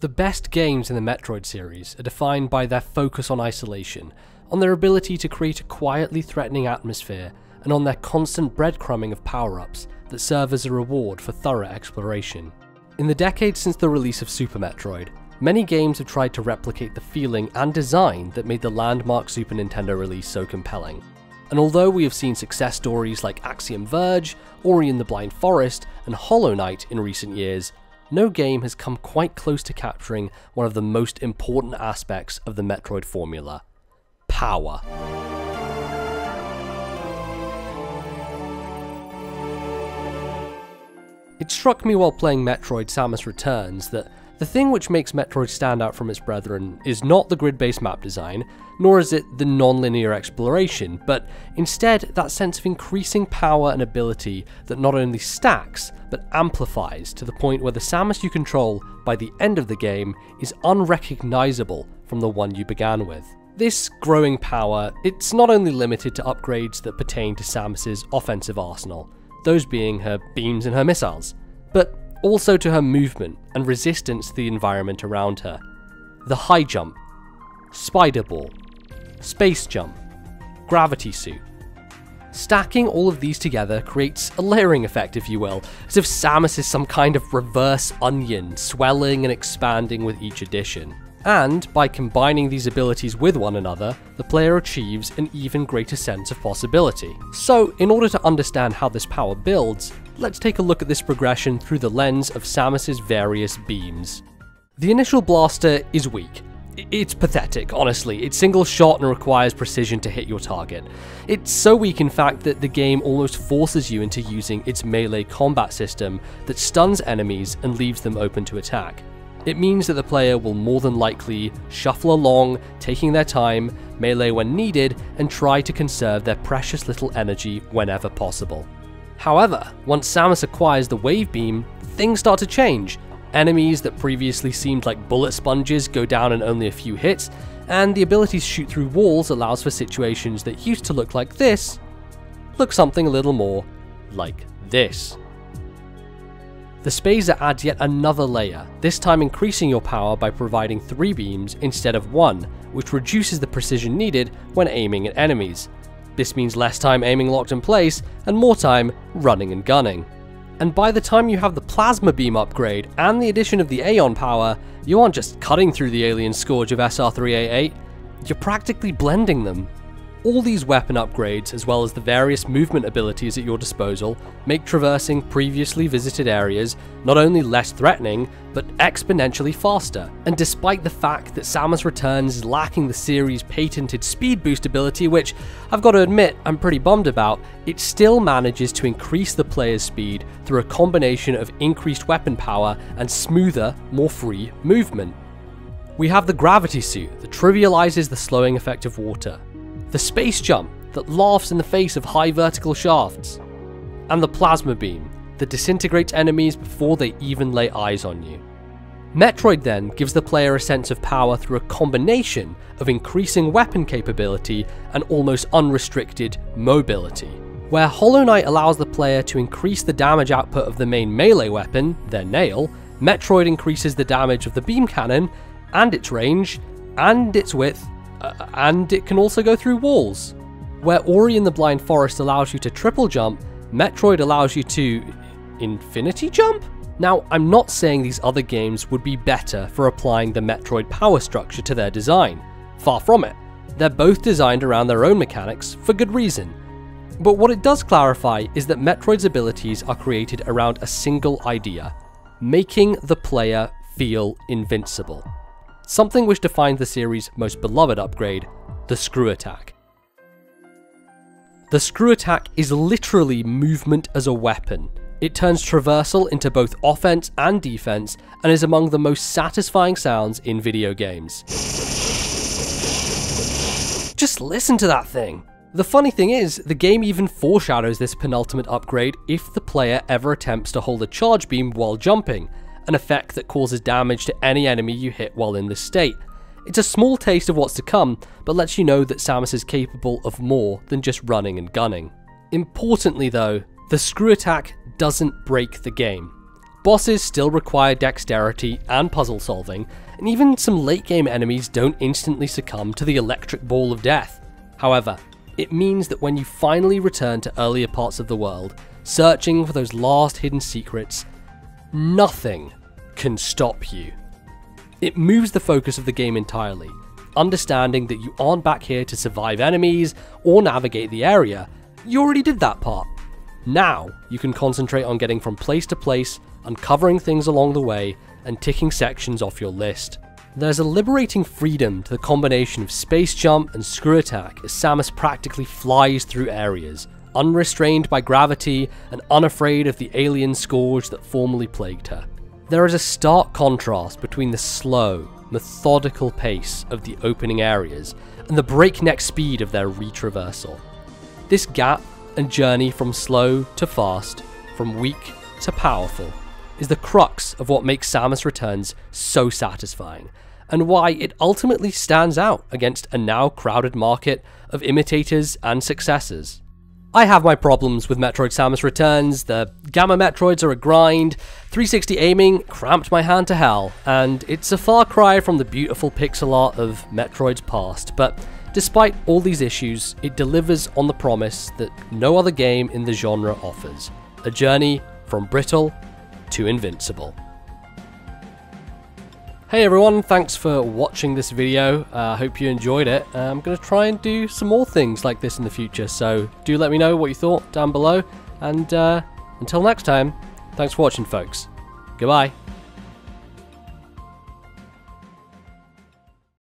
The best games in the Metroid series are defined by their focus on isolation, on their ability to create a quietly threatening atmosphere, and on their constant breadcrumbing of power-ups that serve as a reward for thorough exploration. In the decades since the release of Super Metroid, many games have tried to replicate the feeling and design that made the landmark Super Nintendo release so compelling. And although we have seen success stories like Axiom Verge, Ori and the Blind Forest, and Hollow Knight in recent years, no game has come quite close to capturing one of the most important aspects of the Metroid formula: power. It struck me while playing Metroid Samus Returns that the thing which makes Metroid stand out from its brethren is not the grid-based map design, nor is it the non-linear exploration, but instead that sense of increasing power and ability that not only stacks, but amplifies to the point where the Samus you control by the end of the game is unrecognisable from the one you began with. This growing power, it's not only limited to upgrades that pertain to Samus's offensive arsenal, those being her beams and her missiles, but also to her movement and resistance to the environment around her. The high jump, spider ball, space jump, gravity suit. Stacking all of these together creates a layering effect, if you will, as if Samus is some kind of reverse onion, swelling and expanding with each addition. And by combining these abilities with one another, the player achieves an even greater sense of possibility. So, in order to understand how this power builds, let's take a look at this progression through the lens of Samus's various beams. The initial blaster is weak. It's pathetic, honestly. It's single shot and requires precision to hit your target. It's so weak, in fact, that the game almost forces you into using its melee combat system that stuns enemies and leaves them open to attack. It means that the player will more than likely shuffle along, taking their time, melee when needed, and try to conserve their precious little energy whenever possible. However, once Samus acquires the wave beam, things start to change. Enemies that previously seemed like bullet sponges go down in only a few hits, and the ability to shoot through walls allows for situations that used to look like this, look something a little more like this. The Spazzer adds yet another layer, this time increasing your power by providing 3 beams instead of 1, which reduces the precision needed when aiming at enemies. This means less time aiming locked in place, and more time running and gunning. And by the time you have the Plasma Beam upgrade and the addition of the Aeon power, you aren't just cutting through the alien scourge of SR388, you're practically blending them. All these weapon upgrades, as well as the various movement abilities at your disposal, make traversing previously visited areas not only less threatening, but exponentially faster. And despite the fact that Samus Returns is lacking the series' patented speed boost ability, which I've got to admit I'm pretty bummed about, it still manages to increase the player's speed through a combination of increased weapon power and smoother, more free movement. We have the gravity suit that trivializes the slowing effect of water, the space jump that laughs in the face of high vertical shafts, and the plasma beam that disintegrates enemies before they even lay eyes on you. Metroid then gives the player a sense of power through a combination of increasing weapon capability and almost unrestricted mobility. Where Hollow Knight allows the player to increase the damage output of the main melee weapon, their nail, Metroid increases the damage of the beam cannon, and its range, and its width, and it can also go through walls. Where Ori and the Blind Forest allows you to triple jump, Metroid allows you to infinity jump? Now, I'm not saying these other games would be better for applying the Metroid power structure to their design. Far from it. They're both designed around their own mechanics for good reason. But what it does clarify is that Metroid's abilities are created around a single idea: making the player feel invincible. Something which defines the series' most beloved upgrade, the screw attack. The screw attack is literally movement as a weapon. It turns traversal into both offense and defense, and is among the most satisfying sounds in video games. Just listen to that thing! The funny thing is, the game even foreshadows this penultimate upgrade if the player ever attempts to hold a charge beam while jumping, an effect that causes damage to any enemy you hit while in this state. It's a small taste of what's to come, but lets you know that Samus is capable of more than just running and gunning. Importantly though, the screw attack doesn't break the game. Bosses still require dexterity and puzzle solving, and even some late game enemies don't instantly succumb to the electric ball of death. However, it means that when you finally return to earlier parts of the world, searching for those last hidden secrets, nothing can stop you. It moves the focus of the game entirely, understanding that you aren't back here to survive enemies or navigate the area. You already did that part. Now, you can concentrate on getting from place to place, uncovering things along the way, and ticking sections off your list. There's a liberating freedom to the combination of space jump and screw attack as Samus practically flies through areas, unrestrained by gravity and unafraid of the alien scourge that formerly plagued her. There is a stark contrast between the slow, methodical pace of the opening areas and the breakneck speed of their retraversal. This gap and journey from slow to fast, from weak to powerful, is the crux of what makes Samus Returns so satisfying, and why it ultimately stands out against a now crowded market of imitators and successors. I have my problems with Metroid Samus Returns. The Gamma Metroids are a grind, 360 aiming cramped my hand to hell, and it's a far cry from the beautiful pixel art of Metroid's past, but despite all these issues, it delivers on the promise that no other game in the genre offers: a journey from brittle to invincible. Hey everyone, thanks for watching this video. I hope you enjoyed it. I'm going to try and do some more things like this in the future, so do let me know what you thought down below, and until next time, thanks for watching folks. Goodbye.